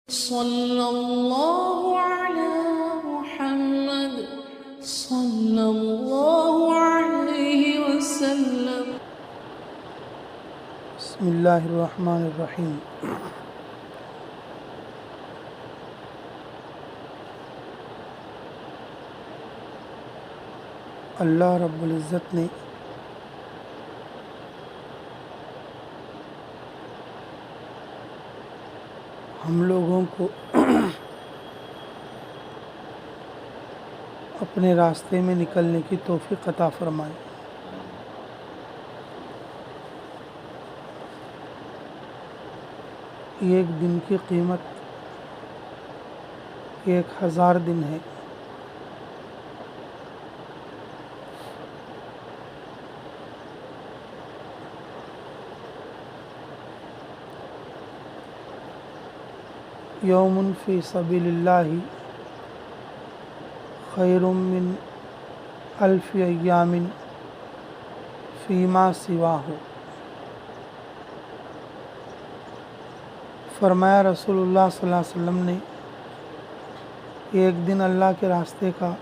सल्लल्लाहु अला मुहम्मद सल्लल्लाहु अलैहि वसल्लम। बिस्मिल्लाहिर्रहमानिर्रहीम। अल्लाह रब्बुल इज़्ज़त ने हम लोगों को अपने रास्ते में निकलने की तौफ़ीक़ अता फ़रमाई। एक दिन की कीमत 1000 दिन है। यौमुन फ़ी सबीलिल्लाहि खैरुम मिन अल्फ़ि अय्यामिन फ़ीमा सिवाहु। फरमाया रसूलुल्लाह सल्लल्लाहु अलैहि वसल्लम ने, एक दिन अल्लाह के रास्ते का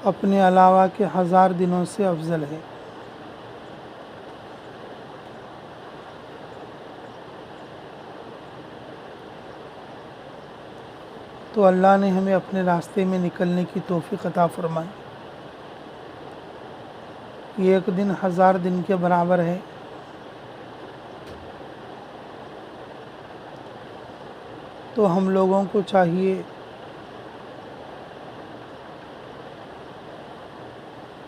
अपने अलावा के 1000 दिनों से अफजल है। तो अल्लाह ने हमें अपने रास्ते में निकलने की तौफ़ीक़ अता फ़रमाई। एक दिन 1000 दिन के बराबर है। तो हम लोगों को चाहिए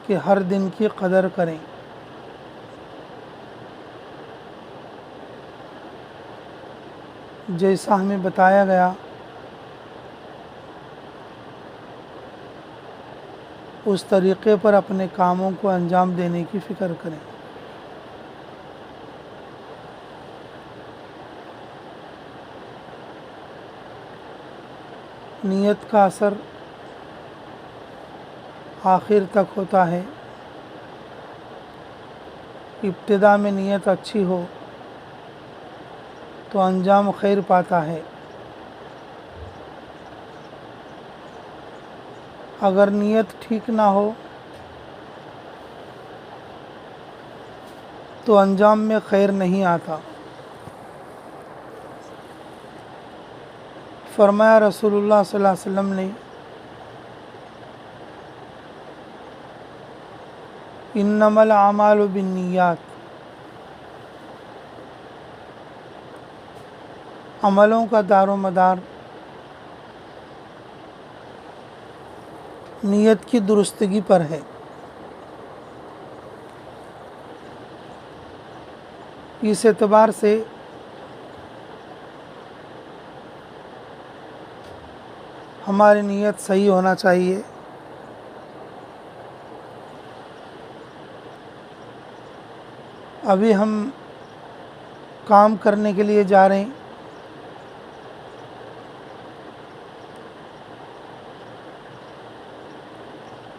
कि हर दिन की कदर करें। जैसा हमें बताया गया उस तरीक़े पर अपने कामों को अंजाम देने की फ़िक्र करें। नीयत का असर आखिर तक होता है। इब्तिदा में नीयत अच्छी हो तो अंजाम खैर पाता है। अगर नीयत ठीक ना हो तो अंजाम में खैर नहीं आता। फरमाया रसूलुल्लाह सल्लल्लाहु अलैहि वसल्लम ने, इन्नमल आमालु बिन्नियात, अमलों का दारो मदार नीयत की दुरुस्तगी पर है। इस एतबार से हमारी नीयत सही होना चाहिए। अभी हम काम करने के लिए जा रहे हैं,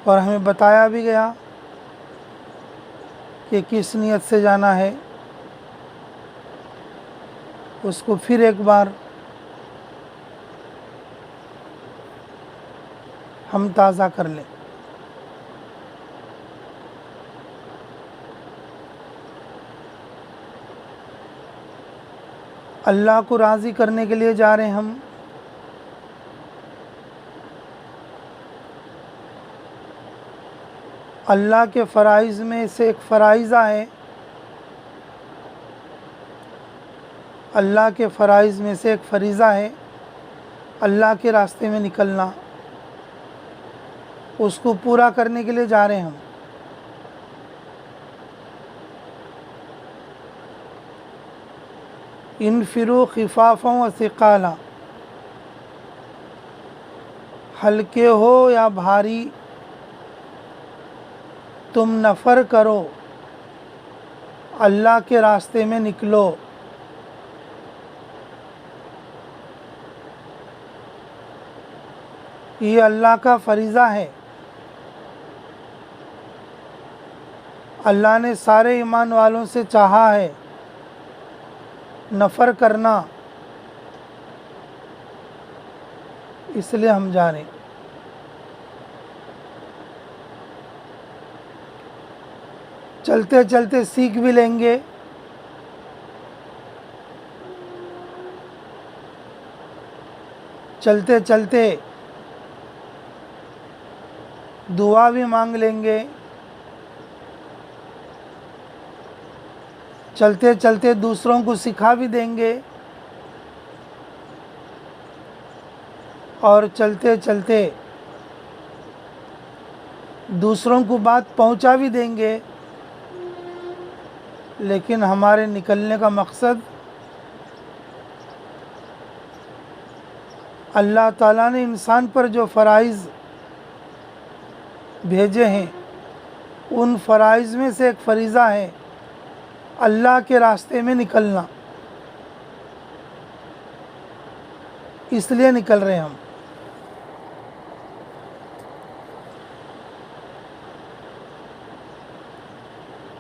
और हमें बताया भी गया कि किस नीयत से जाना है। उसको फिर एक बार हम ताज़ा कर लें। अल्लाह को राज़ी करने के लिए जा रहे हैं हम। अल्लाह के फ़राइज़ में से एक फ़राइज़ा है, अल्लाह के फ़राइज़ में से एक फ़रीज़ा है अल्लाह के रास्ते में निकलना। उसको पूरा करने के लिए जा रहे हैं हम। इनफिरू खिफ़ाफ़ा व सिक़ाला, हल्के हो या भारी तुम नफ़र करो, अल्लाह के रास्ते में निकलो। ये अल्लाह का फ़रीज़ा है। अल्लाह ने सारे ईमान वालों से चाहा है नफ़र करना, इसलिए हम जा रहे हैं। चलते चलते सीख भी लेंगे, चलते चलते दुआ भी मांग लेंगे, चलते चलते दूसरों को सिखा भी देंगे, और चलते चलते दूसरों को बात पहुंचा भी देंगे। लेकिन हमारे निकलने का मकसद अल्लाह ताला ने इंसान पर जो फ़राइज़ भेजे हैं, उन फ़राइज़ में से एक फ़रीज़ा है अल्लाह के रास्ते में निकलना। इसलिए निकल रहे हैं हम।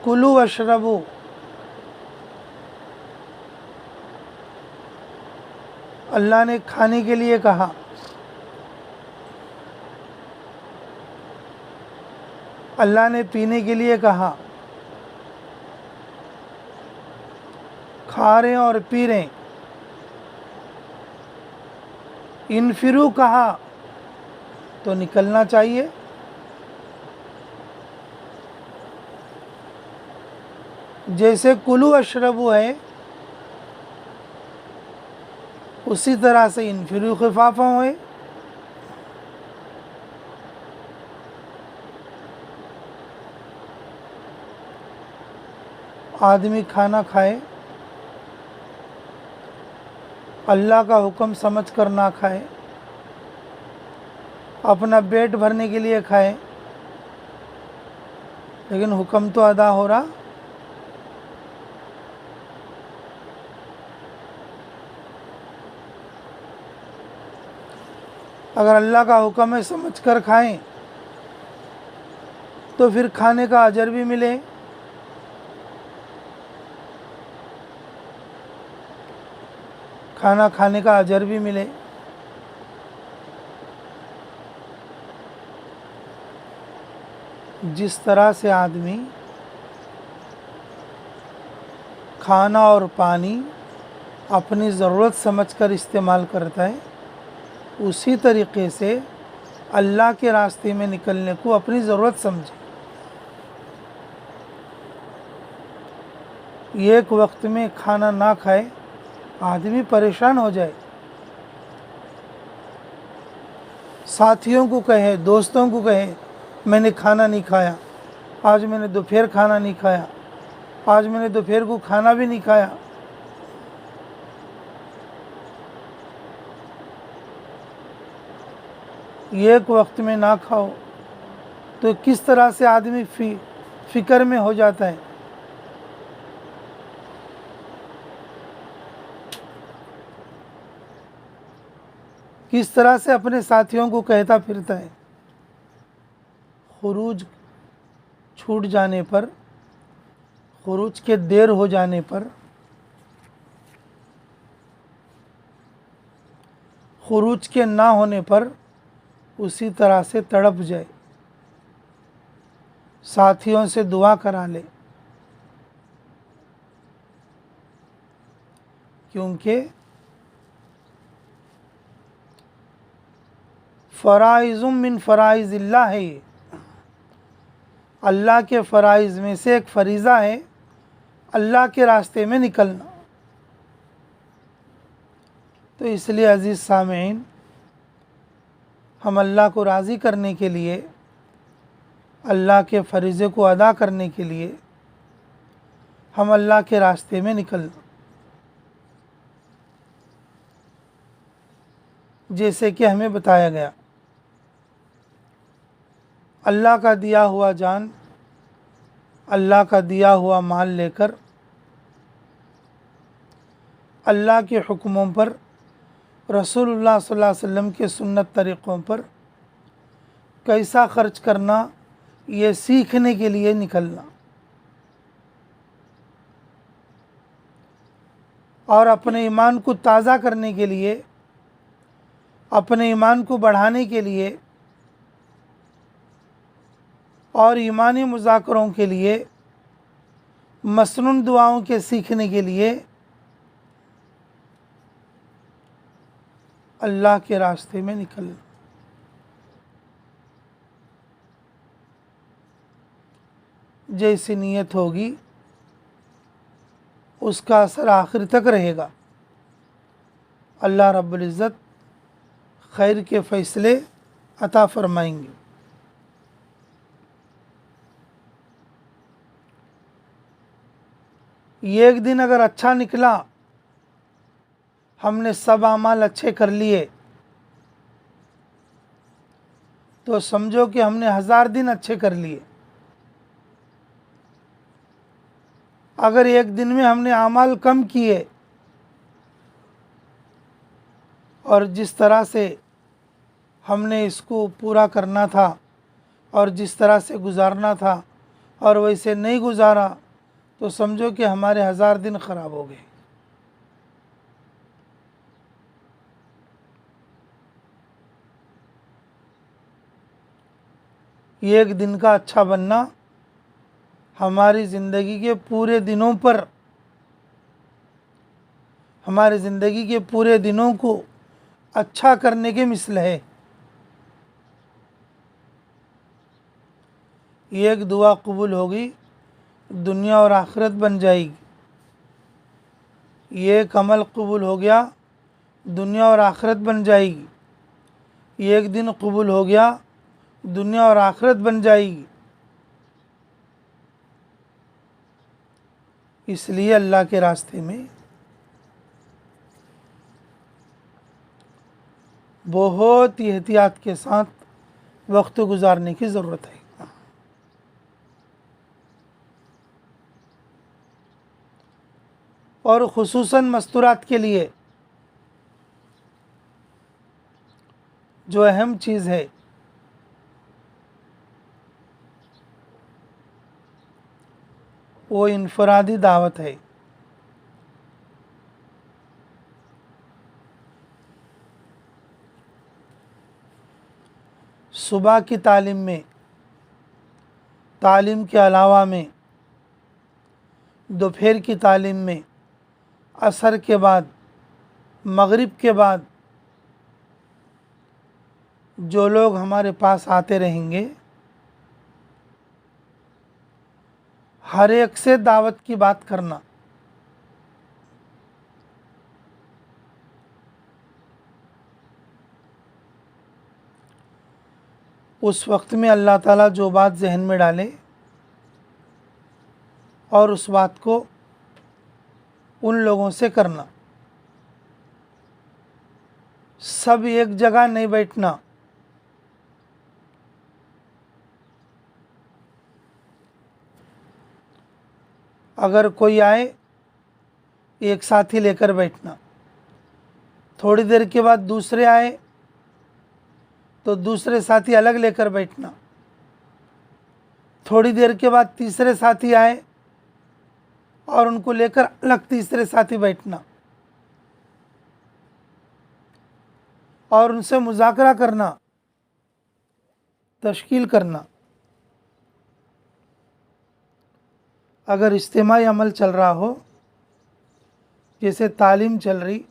कुलू वशरबू, अल्लाह ने खाने के लिए कहा, अल्लाह ने पीने के लिए कहा, खा रहे हैं और पी रहे हैं। इनफिरू कहा तो निकलना चाहिए। जैसे कुलू अशरबू है, उसी तरह से इनफिरू खिफाफा हुए। आदमी खाना खाए, अल्लाह का हुक्म समझ कर ना खाए, अपना पेट भरने के लिए खाए, लेकिन हुक्म तो अदा हो रहा। अगर अल्लाह का हुक्म है समझ कर खाएं तो फिर खाने का अजर भी मिले। खाना खाने का अजर भी मिले। जिस तरह से आदमी खाना और पानी अपनी ज़रूरत समझकर इस्तेमाल करता है, उसी तरीक़े से अल्लाह के रास्ते में निकलने को अपनी ज़रूरत समझे। एक वक्त में खाना ना खाए, आदमी परेशान हो जाए। साथियों को कहे, दोस्तों को कहे, मैंने खाना नहीं खाया, आज मैंने दोपहर खाना नहीं खाया, आज मैंने दोपहर को खाना भी नहीं खाया। एक वक्त में ना खाओ तो किस तरह से आदमी फिक्र में हो जाता है। किस तरह से अपने साथियों को कहता फिरता है। खुरूज छूट जाने पर, खुरूज के देर हो जाने पर, खुरूज के ना होने पर उसी तरह से तड़प जाए, साथियों से दुआ करा ले, क्योंकि फ़राइज़ुम मिन फ़राइज़िल्लाह है, अल्लाह के फ़राइज़ में से एक फ़रीज़ा है अल्लाह के रास्ते में निकलना। तो इसलिए अज़ीज़ सामीन, हम अल्लाह को राज़ी करने के लिए, अल्लाह के फ़रीज़े को अदा करने के लिए हम अल्लाह के रास्ते में निकलना। जैसे कि हमें बताया गया, अल्लाह का दिया हुआ जान, अल्लाह का दिया हुआ माल लेकर अल्लाह के हुक्मों पर, रसूलुल्लाह सल्लल्लाहु अलैहि वसल्लम के सुन्नत तरीक़ों पर कैसा ख़र्च करना, ये सीखने के लिए निकलना। और अपने ईमान को ताज़ा करने के लिए, अपने ईमान को बढ़ाने के लिए और ईमानी मुज़ाकरों के लिए, मसनून दुआओं के सीखने के लिए अल्लाह के रास्ते में निकलना। जैसी नीयत होगी उसका असर आखिर तक रहेगा। अल्लाह रब्बुल इज़्ज़त खैर के फ़ैसले अता फरमाएंगे। ये एक दिन अगर अच्छा निकला, हमने सब अमाल अच्छे कर लिए, तो समझो कि हमने 1000 दिन अच्छे कर लिए। अगर एक दिन में हमने अमाल कम किए और जिस तरह से हमने इसको पूरा करना था और जिस तरह से गुजारना था और वैसे नहीं गुजारा, तो समझो कि हमारे 1000 दिन ख़राब हो गए। एक दिन का अच्छा बनना हमारी ज़िंदगी के पूरे दिनों पर, हमारी ज़िंदगी के पूरे दिनों को अच्छा करने के मिसल है। एक दुआ कबूल होगी, दुनिया और आखिरत बन जाएगी। एक अमल कबूल हो गया, दुनिया और आखिरत बन जाएगी। एक दिन कबूल हो गया, दुनिया और आखिरत बन जाएगी। इसलिए अल्लाह के रास्ते में बहुत ही एहतियात के साथ वक्त गुजारने की ज़रूरत है। और ख़ुसूसन मस्तूरात के लिए जो अहम चीज़ है, वो इनफरादी दावत है। सुबह की तालीम में, तालीम के अलावा में, दोपहर की तालीम में, असर के बाद, मगरिब के बाद जो लोग हमारे पास आते रहेंगे, हर एक से दावत की बात करना। उस वक्त में अल्लाह ताला जो बात जहन में डाले और उस बात को उन लोगों से करना। सब एक जगह नहीं बैठना। अगर कोई आए, एक साथी लेकर बैठना। थोड़ी देर के बाद दूसरे आए तो दूसरे साथी अलग लेकर बैठना। थोड़ी देर के बाद तीसरे साथी आए और उनको लेकर अलग तीसरे साथी बैठना और उनसे मुज़ाकरा करना, तश्कील करना। अगर इज्तिमाई अमल चल रहा हो, जैसे तालीम चल रही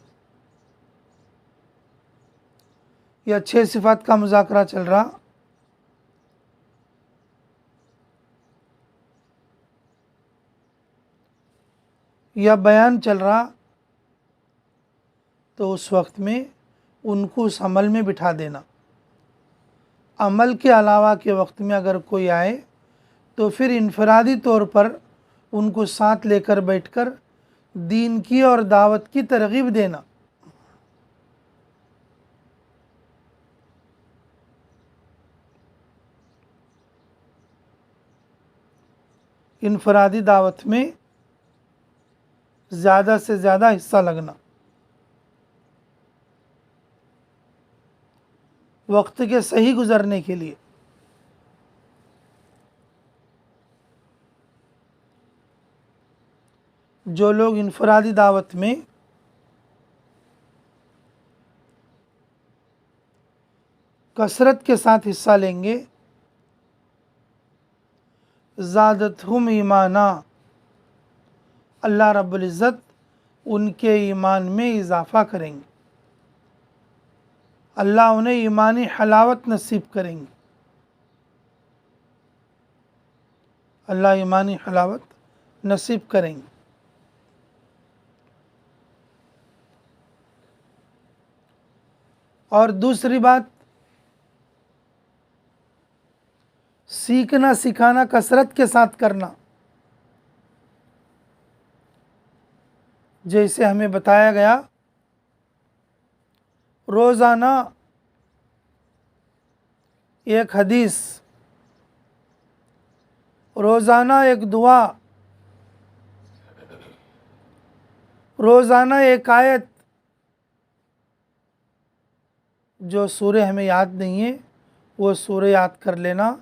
या 6 सिफ़ात का मुज़ाकरा चल रहा, या बयान चल रहा, तो उस वक्त में उनको उस अमल में बिठा देना। अमल के अलावा के वक्त में अगर कोई आए तो फिर इनफरादी तौर पर उनको साथ लेकर बैठकर दीन की और दावत की तरगीब देना। इनफरादी दावत में ज़्यादा से ज़्यादा हिस्सा लगना। वक्त के सही गुज़रने के लिए जो लोग इनफरादी दावत में कसरत के साथ हिस्सा लेंगे, ज़ादतहुम ईमाना, अल्लाह रब्बुल इज़्ज़त उनके ईमान में इजाफ़ा करेंगे, अल्लाह उन्हें ईमानी हलावत नसीब करेंगे, अल्लाह ईमानी हलावत नसीब करेंगे। और दूसरी बात, सीखना सिखाना कसरत के साथ करना। जैसे हमें बताया गया, रोज़ाना एक हदीस, रोज़ाना एक दुआ, रोज़ाना एक आयत, जो सूरह हमें याद नहीं है वो सूरह याद कर लेना,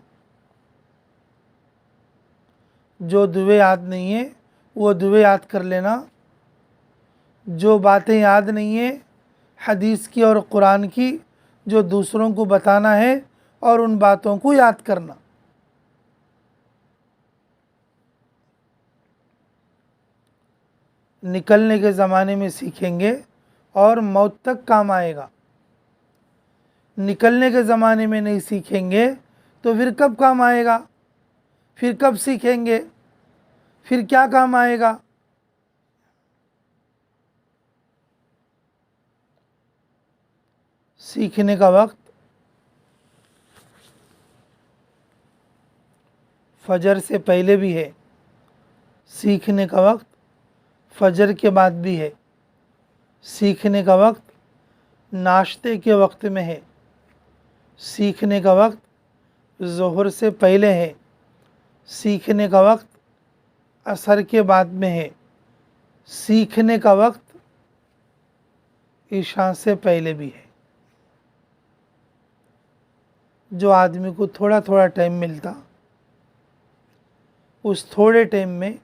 जो दुए याद नहीं है वो दुए याद कर लेना, जो बातें याद नहीं है हदीस की और कुरान की, जो दूसरों को बताना है और उन बातों को याद करना। निकलने के ज़माने में सीखेंगे और मौत तक काम आएगा। निकलने के ज़माने में नहीं सीखेंगे तो फिर कब काम आएगा? फिर कब सीखेंगे? फिर क्या काम आएगा? सीखने का वक्त फजर से पहले भी है, सीखने का वक्त फजर के बाद भी है, सीखने का वक्त नाश्ते के वक्त में है, सीखने का वक्त ज़ोहर से पहले है, सीखने का वक्त असर के बाद में है, सीखने का वक्त ईशा से पहले भी है। जो आदमी को थोड़ा थोड़ा टाइम मिलता, उस थोड़े टाइम में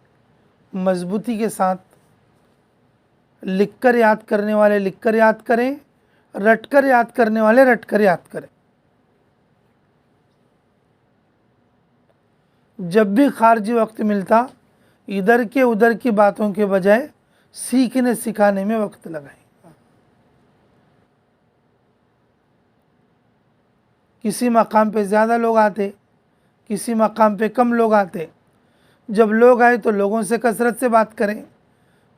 मजबूती के साथ लिखकर याद करने वाले लिखकर याद करें, रटकर याद करने वाले रटकर याद करें। जब भी खारजी वक्त मिलता, इधर के उधर की बातों के बजाय सीखने सिखाने में वक्त लगाएं। किसी मकाम पे ज़्यादा लोग आते, किसी मकाम पे कम लोग आते। जब लोग आए तो लोगों से कसरत से बात करें,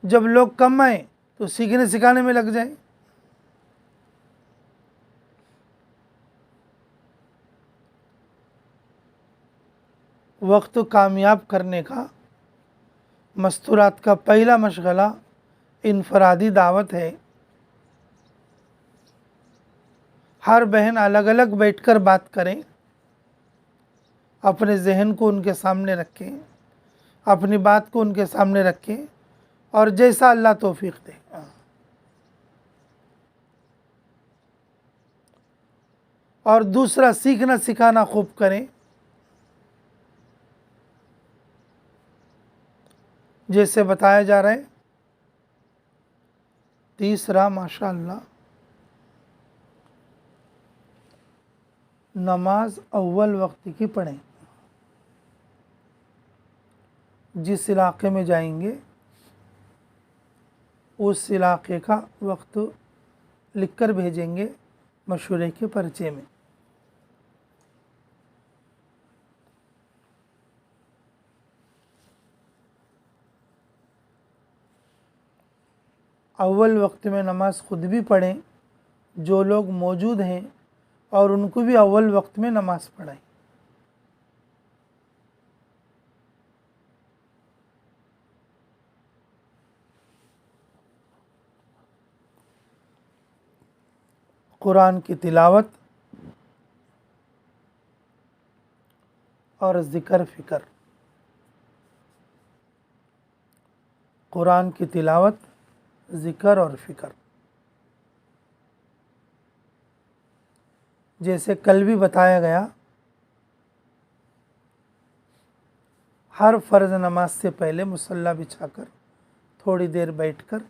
जब लोग कम आए तो सीखने सिखाने में लग जाएं। वक्त कामयाब करने का मस्तूरात का पहला मशगला इनफरादी दावत है। हर बहन अलग अलग बैठकर बात करें, अपने जहन को उनके सामने रखें, अपनी बात को उनके सामने रखें और जैसा अल्लाह तौफीक दे। और दूसरा, सीखना सिखाना खूब करें। जैसे बताया जा रहा है। तीसरा, माशाअल्लाह, नमाज अव्वल वक्त की पढ़ें। जिस इलाके में जाएंगे उस इलाके का वक्त लिखकर भेजेंगे मशवरे के पर्चे में। अव्वल वक्त में नमाज खुद भी पढ़ें, जो लोग मौजूद हैं और उनको भी अव्वल वक्त में नमाज पढ़ाएं। कुरान की तिलावत और ज़िक्र फ़िक्र। कुरान की तिलावत, ज़िक्र और फ़िक्र। जैसे कल भी बताया गया, हर फ़र्ज़ नमाज से पहले मुसल्ला बिछाकर थोड़ी देर बैठकर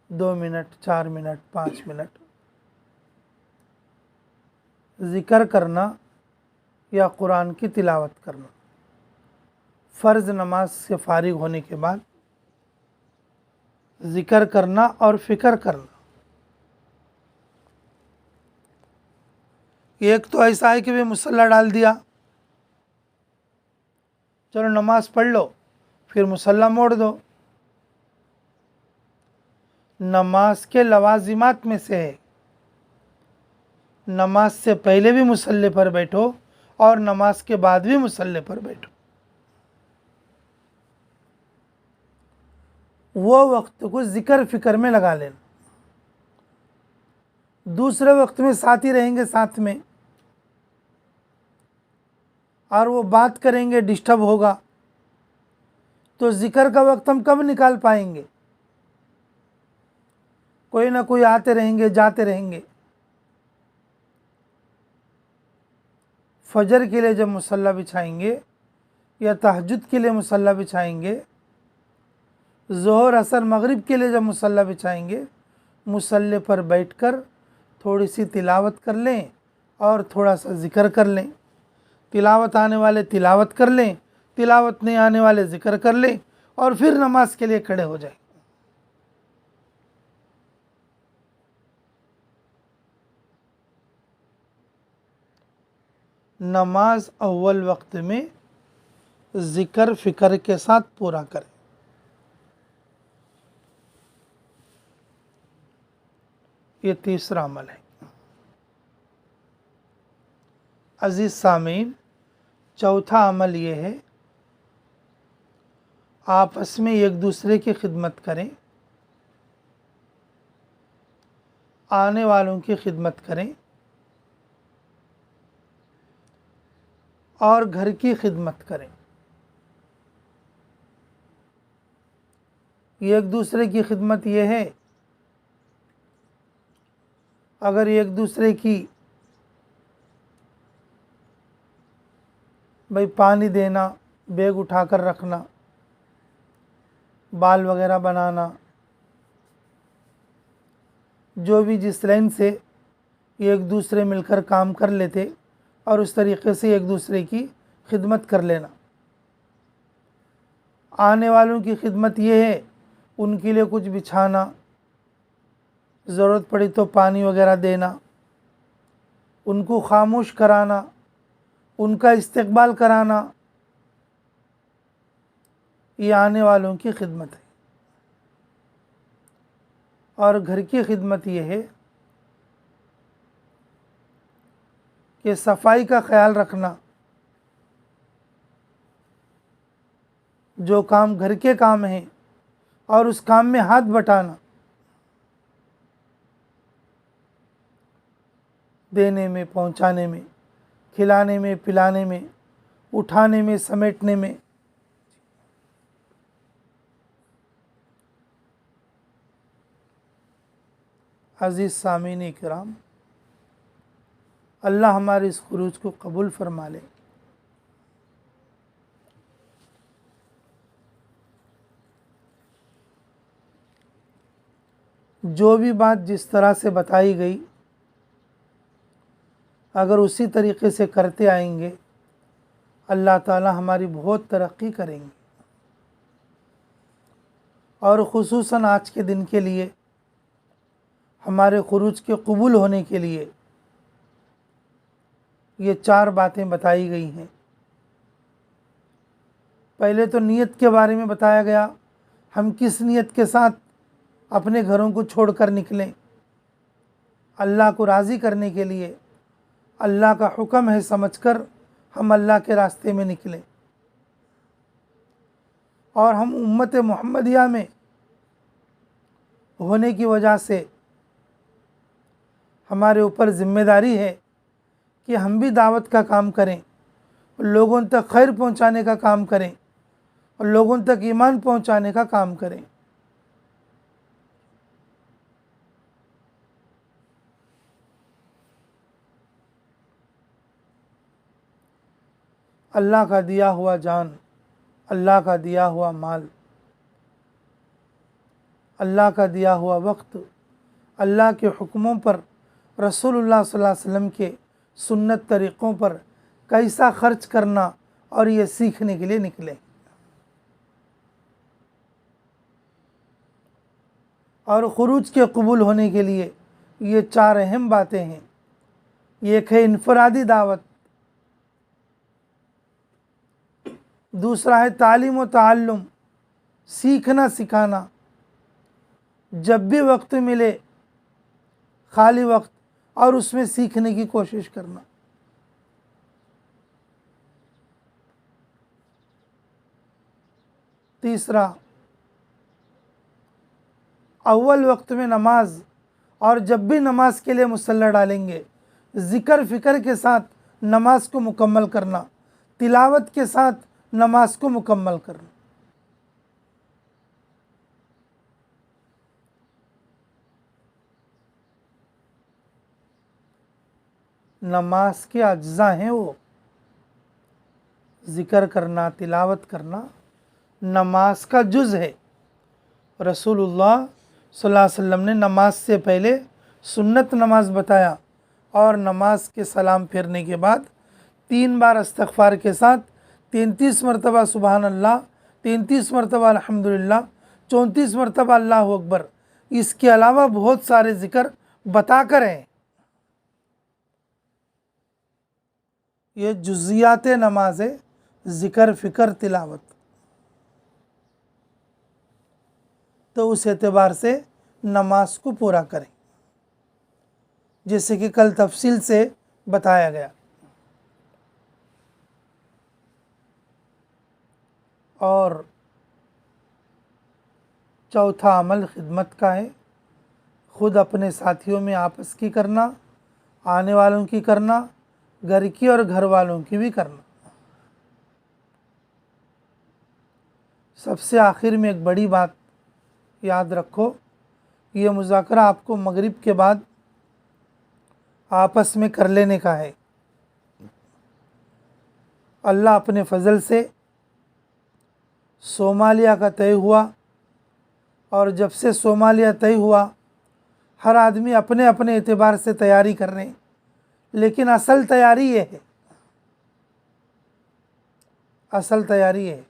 2 मिनट, 4 मिनट, 5 मिनट ज़िक्र करना या कुरान की तिलावत करना। फ़र्ज़ नमाज से फ़ारिग होने के बाद ज़िक्र करना और फ़िक्र करना। एक तो ऐसा है कि वे मुसल्ला डाल दिया, चलो नमाज पढ़ लो, फिर मुसल्ला मोड़ दो। नमाज के लवाजिमात में से है, नमाज से पहले भी मुसल्ले पर बैठो और नमाज के बाद भी मुसल्ले पर बैठो। वो वक्त को ज़िक्र फ़िक्र में लगा लेना। दूसरे वक्त में साथी रहेंगे साथ में और वो बात करेंगे, डिस्टर्ब होगा, तो ज़िक्र का वक्त हम कब निकाल पाएंगे? कोई ना कोई आते रहेंगे, जाते रहेंगे। फजर के लिए जब मुसल्ला बिछाएंगे या तहज्जुद के लिए मुसल्ला बिछाएंगे, ज़ोहर असर मगरिब के लिए जब मुसल्ला बिछाएंगे, मुसल्ले पर बैठकर थोड़ी सी तिलावत कर लें और थोड़ा सा ज़िक्र कर लें। तिलावत आने वाले तिलावत कर लें, तिलावत नहीं आने वाले ज़िक्र कर लें और फिर नमाज के लिए खड़े हो जाएं। नमाज अव्वल वक्त में ज़िक्र फ़िक्र के साथ पूरा करें। ये तीसरा अमल है। अज़ीज़ सामीन, चौथा अमल ये है, आपस में एक दूसरे की खिदमत करें, आने वालों की खिदमत करें और घर की खिदमत करें। एक दूसरे की खिदमत ये है, अगर एक दूसरे की भाई पानी देना, बैग उठाकर रखना, बाल वगैरह बनाना, जो भी जिस लाइन से एक दूसरे मिलकर काम कर लेते और उस तरीक़े से एक दूसरे की खिदमत कर लेना। आने वालों की खिदमत ये है, उनके लिए कुछ बिछाना, ज़रूरत पड़ी तो पानी वगैरह देना, उनको खामोश कराना, उनका इस्तकबाल कराना, ये आने वालों की खिदमत है। और घर की खिदमत ये है कि सफाई का ख्याल रखना, जो काम घर के काम हैं और उस काम में हाथ बटाना, देने में, पहुंचाने में, खिलाने में, पिलाने में, उठाने में, समेटने में। अज़ीज़ सामीन इकराम, अल्लाह हमारे इस खुरूज को कबूल फरमा ले। जो भी बात जिस तरह से बताई गई, अगर उसी तरीक़े से करते आएंगे, अल्लाह ताला हमारी बहुत तरक्की करेंगे। और ख़ुसूसन आज के दिन के लिए, हमारे खुरूज के कबूल होने के लिए ये 4 बातें बताई गई हैं। पहले तो नियत के बारे में बताया गया, हम किस नियत के साथ अपने घरों को छोड़कर निकलें। अल्लाह को राज़ी करने के लिए, अल्लाह का हुक्म है समझकर हम अल्लाह के रास्ते में निकलें और हम उम्मत मोहम्मदिया में होने की वजह से हमारे ऊपर ज़िम्मेदारी है कि हम भी दावत का काम करें, लोगों तक खैर पहुंचाने का काम करें और लोगों तक ईमान पहुंचाने का काम करें। अल्लाह का दिया हुआ जान, अल्लाह का दिया हुआ माल, अल्लाह का दिया हुआ वक्त, अल्लाह के हुक्मों पर रसूलुल्लाह सल्लल्लाहु अलैहि वसल्लम के सुन्नत तरीक़ों पर कैसा खर्च करना, और ये सीखने के लिए निकले। और खुरूज के कबूल होने के लिए ये 4 अहम बातें हैं। एक है इनफरादी दावत, दूसरा है तालीम व ताल्लुम, सीखना सिखाना, जब भी वक्त मिले खाली वक्त और उसमें सीखने की कोशिश करना। तीसरा, अव्वल वक्त में नमाज, और जब भी नमाज के लिए मुसल्ला डालेंगे ज़िक्र फ़िक्र के साथ नमाज को मुकम्मल करना, तिलावत के साथ नमाज को मुकम्मल करना। नमाज के अज्जा हैं वो, ज़िक्र करना, तिलावत करना नमाज का जुज़ है। रसूलुल्लाह सल्लल्लाहु अलैहि वसल्लम ने नमाज से पहले सुन्नत नमाज बताया, और नमाज के सलाम फेरने के बाद 3 बार इस्तग़फ़ार के साथ 33 मरतबा सुबहान अल्लाह, 33 मरतबा अल्हम्दुलिल्लाह, 34 मरतबा अल्लाहु अकबर, इसके अलावा बहुत सारे ज़िक्र बताकर हैं। ये जुज़ियात नमाज है, ज़िक्र फ़िक्र तिलावत। तो उस एतबार से नमाज को पूरा करें, जैसे कि कल तफसील से बताया गया। और चौथा अमल खिदमत का है, ख़ुद अपने साथियों में आपस की करना, आने वालों की करना, घर की और घर वालों की भी करना। सबसे आखिर में एक बड़ी बात याद रखो, ये मुज़ाकरा आपको मगरिब के बाद आपस में कर लेने का है। अल्लाह अपने फ़ज़ल से सोमालिया का तय हुआ, और जब से सोमालिया तय हुआ हर आदमी अपने अपने एतबार से तैयारी कर रहे हैं, लेकिन असल तैयारी ये है, असल तैयारी है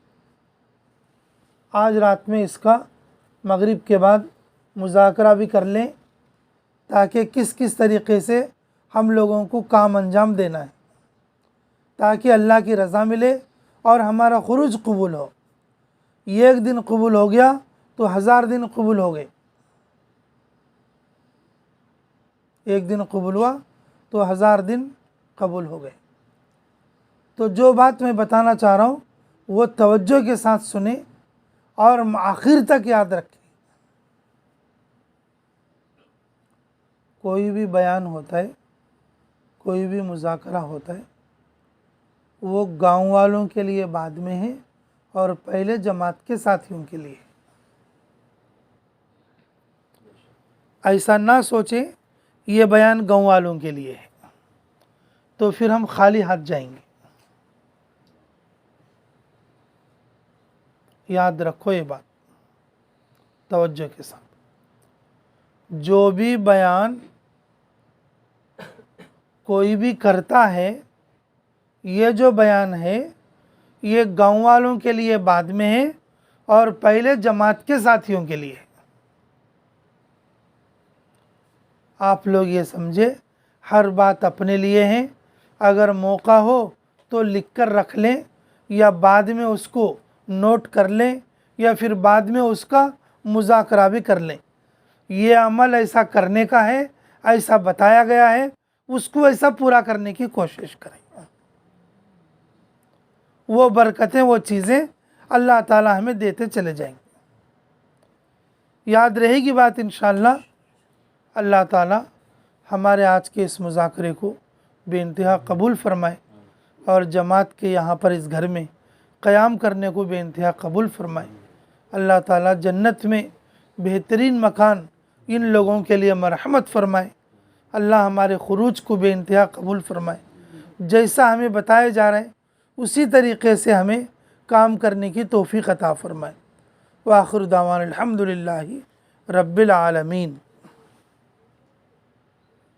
आज रात में इसका मगरिब के बाद मुज़ाकरा भी कर लें, ताकि किस किस तरीक़े से हम लोगों को काम अंजाम देना है, ताकि अल्लाह की रज़ा मिले और हमारा खुरूज कबूल हो। एक दिन कबूल हो गया तो 1000 दिन कबूल हो गए, एक दिन कबूल हुआ तो 1000 दिन कबूल हो गए। तो जो बात मैं बताना चाह रहा हूँ वो तवज्जो के साथ सुने और आखिर तक याद रखें। कोई भी बयान होता है, कोई भी मुज़ाकरा होता है, वो गांव वालों के लिए बाद में है और पहले जमात के साथियों के लिए। ऐसा ना सोचें ये बयान गांव वालों के लिए है, तो फिर हम खाली हाथ जाएंगे। याद रखो ये बात तवज्जो के साथ। जो भी बयान कोई भी करता है, ये जो बयान है ये गांव वालों के लिए बाद में है और पहले जमात के साथियों के लिए। आप लोग ये समझे, हर बात अपने लिए है। अगर मौका हो तो लिख कर रख लें, या बाद में उसको नोट कर लें, या फिर बाद में उसका मुज़ाकरा भी कर लें। ये अमल ऐसा करने का है, ऐसा बताया गया है, उसको ऐसा पूरा करने की कोशिश करें। वो बरकतें, वो चीज़ें अल्लाह ताला हमें देते चले जाएंगे। याद रहेगी बात इंशाअल्लाह। अल्लाह ताला हमारे आज के इस मुज़ाकरे को बेइंतहा कबूल फरमाए और जमात के यहाँ पर इस घर में क़याम करने को बेइंतहा कबूल फरमाए। अल्लाह ताला जन्नत में बेहतरीन मकान इन लोगों के लिए मरहमत फरमाए। अल्लाह हमारे खुरूज को बेइंतहा कबूल फरमाए। जैसा हमें बताया जा रहा है उसी तरीक़े से हमें काम करने की तौफ़ीक़ अता फरमाए। व आखिर दावाना अल्हम्दुलिल्लाहि रब्बिल आलमीन।